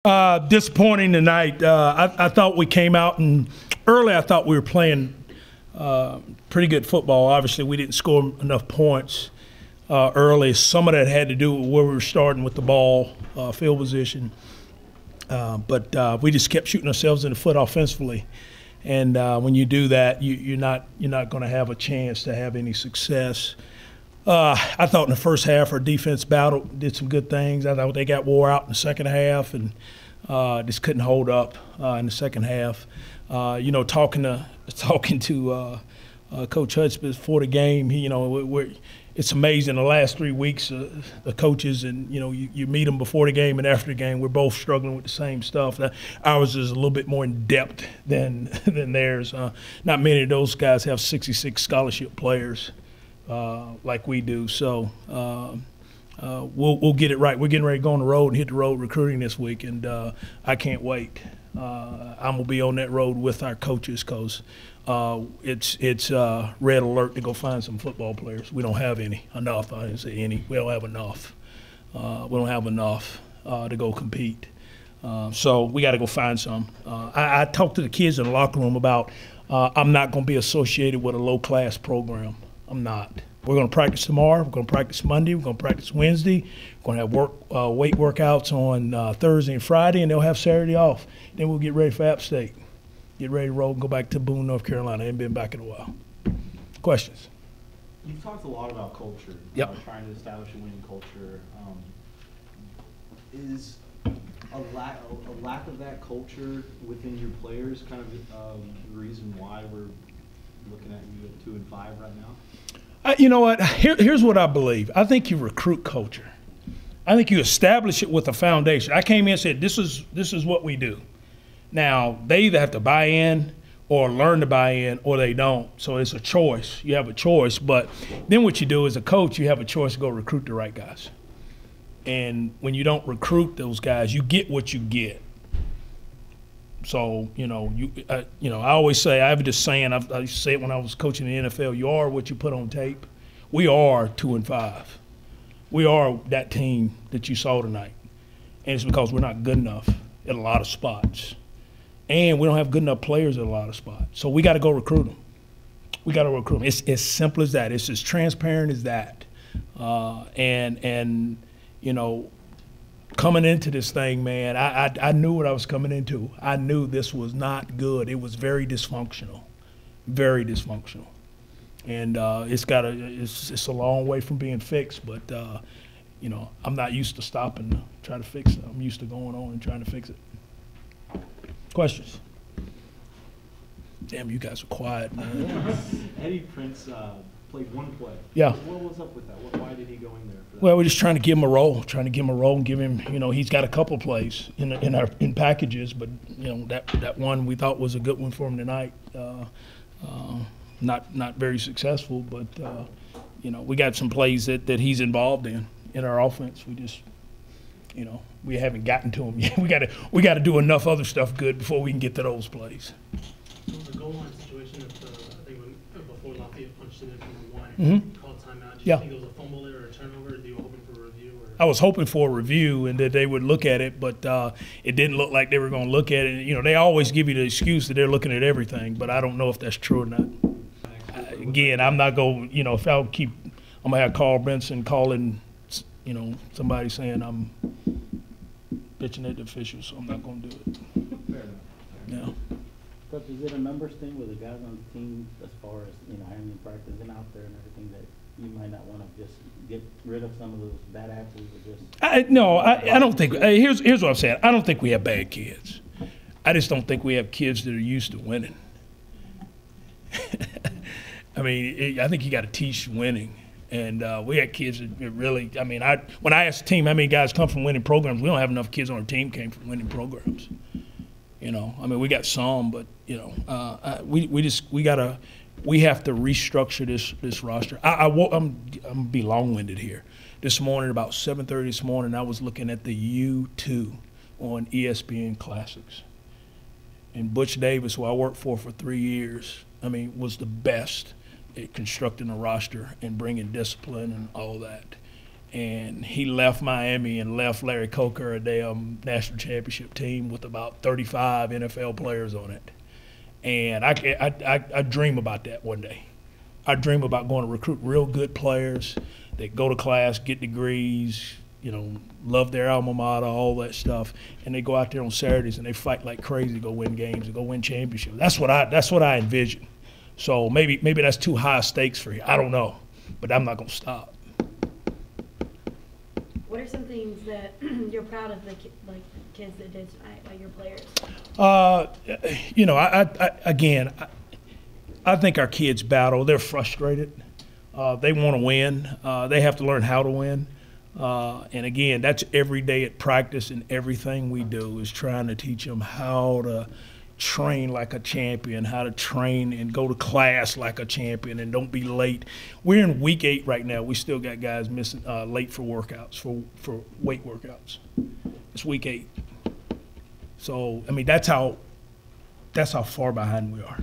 Disappointing tonight. I thought we came out and early I thought we were playing pretty good football. Obviously, we didn't score enough points early. Some of that had to do with where we were starting with the ball, field position. But we just kept shooting ourselves in the foot offensively. And when you do that, you're not going to have a chance to have any success. I thought in the first half our defense did some good things. I thought they got wore out in the second half and just couldn't hold up in the second half. Talking to Coach Hudspeth before the game, it's amazing the last 3 weeks the coaches and you meet them before the game and after the game. We're both struggling with the same stuff. Ours is a little bit more in depth than theirs. Not many of those guys have 66 scholarship players like we do. So we'll get it right. We're getting ready to go on the road and hit the road recruiting this week, and I can't wait. I'm gonna be on that road with our coaches because it's red alert to go find some football players. We don't have enough. I didn't say any. We don't have enough. We don't have enough to go compete. So we got to go find some. I talked to the kids in the locker room about I'm not going to be associated with a low-class program. I'm not. We're going to practice tomorrow. We're going to practice Monday. We're going to practice Wednesday. We're going to have weight workouts on Thursday and Friday, and they'll have Saturday off. Then we'll get ready for App State. Get ready to roll and go back to Boone, North Carolina. I haven't been back in a while. Questions? You've talked a lot about culture, yep. Trying to establish a winning culture. Is a lack of that culture within your players kind of the reason why we're looking at you at 2-5 right now? You know what? Here's what I believe. I think you recruit culture. I think you establish it with a foundation. I came in and said, this is what we do. Now, they either have to buy in or learn to buy in or they don't. So it's a choice. You have a choice. But then what you do as a coach, you have a choice to go recruit the right guys. And when you don't recruit those guys, you get what you get. So, I always say, I have this saying, I used to say it when I was coaching the NFL, you are what you put on tape. We are 2-5. We are that team that you saw tonight. And it's because we're not good enough at a lot of spots. And we don't have good enough players at a lot of spots. So we got to go recruit them. We got to recruit them. It's as simple as that. It's as transparent as that. Coming into this thing, man, I knew what I was coming into. I knew this was not good. It was very dysfunctional, very dysfunctional. And it's a long way from being fixed, but, I'm not used to stopping to try to fix it. I'm used to going on and trying to fix it. Questions? Damn, you guys are quiet, man. Eddie Prince played one play. Yeah. What was up with that? Why did he go in there for that? Well, we're just trying to give him a role, and give him, he's got a couple plays in packages, but that one we thought was a good one for him tonight. Not very successful, but we got some plays that he's involved in our offense. We just, we haven't gotten to him yet. We got to do enough other stuff good before we can get to those plays. The goal line situation, I think before Lafayette punched it in from the one, called timeout. Do you think it was a fumble there or a turnover? Or you were hoping for a review? I was hoping for a review and that they would look at it, but it didn't look like they were going to look at it. They always give you the excuse that they're looking at everything, but I don't know if that's true or not. Again, I'm not going. If I'm gonna have Carl Benson calling, somebody saying I'm bitching at the officials, so I'm not going to do it. Fair enough. Yeah. Coach, is it a numbers thing with the guys on the team as far as, having them practicing out there and everything that you might not want to just get rid of some of those bad apples or just? No, I don't think. Here's what I'm saying. I don't think we have bad kids. I just don't think we have kids that are used to winning. I think you got to teach winning. And we had kids that really, when I asked the team how many guys come from winning programs, we don't have enough kids on our team came from winning programs. We got some, but we have to restructure this roster. I'm gonna be long-winded here. This morning, about 7:30 this morning, I was looking at the U2 on ESPN Classics. And Butch Davis, who I worked for 3 years, was the best at constructing a roster and bringing discipline and all that. and he left Miami and left Larry Coker, a damn national championship team with about 35 NFL players on it. And I dream about that one day. I dream about going to recruit real good players that go to class, get degrees, you know, love their alma mater, all that stuff, and they go out there on Saturdays and they fight like crazy to go win games and go win championships. That's what I envision. So maybe that's too high stakes for you. I don't know, but I'm not gonna stop. What are some things that you're proud of the kids that did tonight, like your players? You know, I think our kids battle. They're frustrated. They want to win. They have to learn how to win. And again, that's every day at practice, and everything we do is trying to teach them how to train like a champion, how to train and go to class like a champion, and don't be late. We're in week 8 right now. We still got guys missing late for workouts, for weight workouts. It's week 8. So I mean, that's how far behind we are.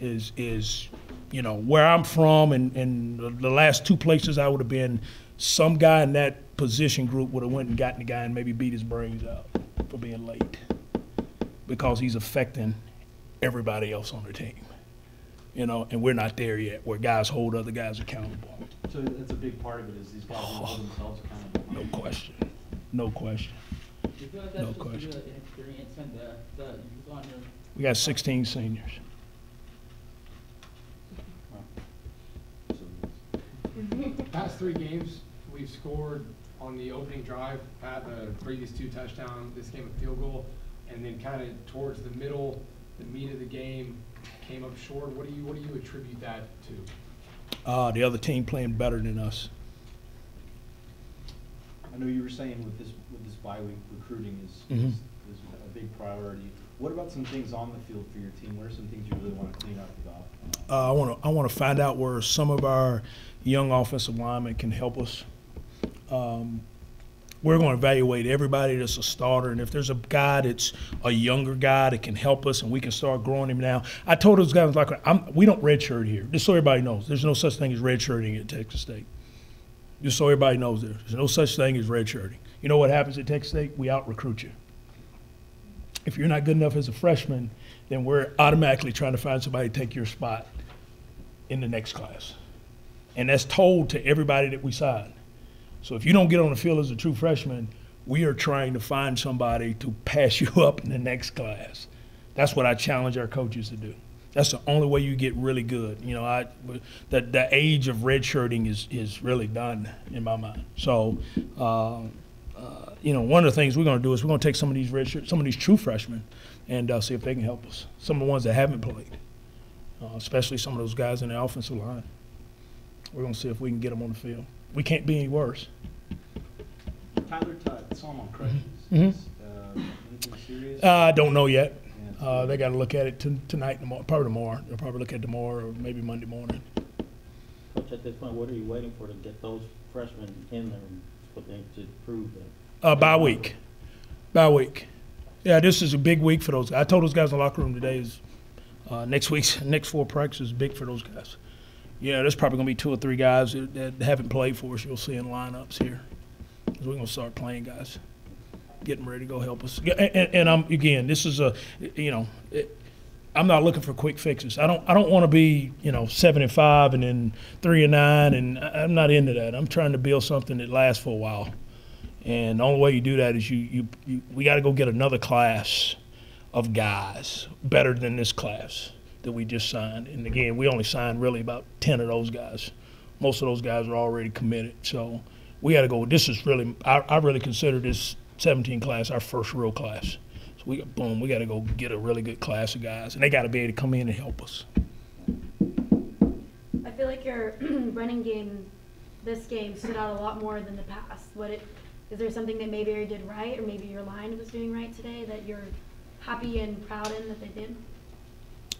Is you know, where I'm from, and the last 2 places I would have been, some guy in that position group would have went and gotten the guy and maybe beat his brains out for being late, because he's affecting everybody else on the team. You know, and we're not there yet, where guys hold other guys accountable. So that's a big part of it, is these guys hold themselves accountable. No question. No question. Do you feel like that's No just due question. to inexperience and the youth on your We got 16 seniors. Past 3 games, we've scored on the opening drive, Pat, the previous 2 touchdowns, this game a field goal, and then kind of towards the middle, the meat of the game came up short. What do you attribute that to? The other team playing better than us. I know you were saying with this bye week, recruiting is a big priority. What about some things on the field for your team? What are some things you really want to clean up about? I want to find out where some of our young offensive linemen can help us. We're going to evaluate everybody that's a starter, and if there's a guy that's a younger guy that can help us and we can start growing him now. I told those guys, like, we don't redshirt here. Just so everybody knows, there's no such thing as redshirting at Texas State. Just so everybody knows there's no such thing as redshirting. You know what happens at Texas State? We out-recruit you. If you're not good enough as a freshman, then we're automatically trying to find somebody to take your spot in the next class. And that's told to everybody that we sign. So if you don't get on the field as a true freshman, we are trying to find somebody to pass you up in the next class. That's what I challenge our coaches to do. That's the only way you get really good. You know, the age of redshirting is really done in my mind. So, you know, one of the things we're going to do is we're going to take some of these true freshmen, and see if they can help us. Some of the ones that haven't played, especially some of those guys in the offensive line. We're going to see if we can get them on the field. We can't be any worse. Tyler Tutt, saw him on crutches. Anything serious? I don't know yet. They got to look at it tonight, probably tomorrow. They'll probably look at it tomorrow or maybe Monday morning. Coach, at this point, what are you waiting for to get those freshmen in there for them to prove that? Bye week. Yeah, this is a big week for those guys. I told those guys in the locker room today is next 4 practices is big for those guys. Yeah, there's probably going to be 2 or 3 guys that haven't played for us you'll see in lineups here. Because we're going to start playing guys, getting ready to go help us. And I'm, again, this is I'm not looking for quick fixes. I don't want to be 7-5 and then 3-9, and I'm not into that. I'm trying to build something that lasts for a while. And the only way you do that is we got to go get another class of guys better than this class that we just signed. And again, we only signed really about 10 of those guys. Most of those guys are already committed. So we got to go. This is really, I really consider this 17 class our first real class. So we got to go get a really good class of guys, and they got to be able to come in and help us. I feel like your running game this game stood out a lot more than the past. Is there something that maybe you did right, or maybe your line was doing right today that you're happy and proud in that they did?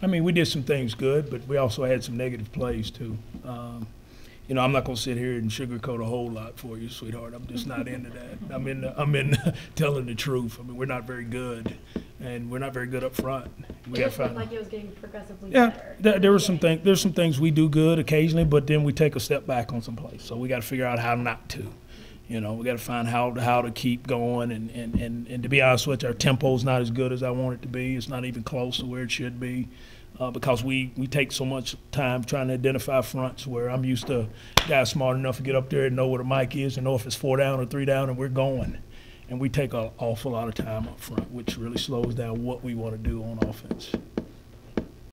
I mean, we did some things good, but we also had some negative plays too. I'm not going to sit here and sugarcoat a whole lot for you, sweetheart. I'm just not into that. I'm in telling the truth. I mean, we're not very good, and we're not very good up front. It just looked like it was getting progressively better. Yeah, there were some things. There's some things we do good occasionally, but then we take a step back on some plays. So we got to figure out how not to. You know, we got to find how to keep going, and to be honest with you, our tempo's not as good as I want it to be. It's not even close to where it should be, because we take so much time trying to identify fronts, where I'm used to guys smart enough to get up there and know where the mic is and know if it's 4 down or 3 down, and we're going. And we take an awful lot of time up front, which really slows down what we want to do on offense.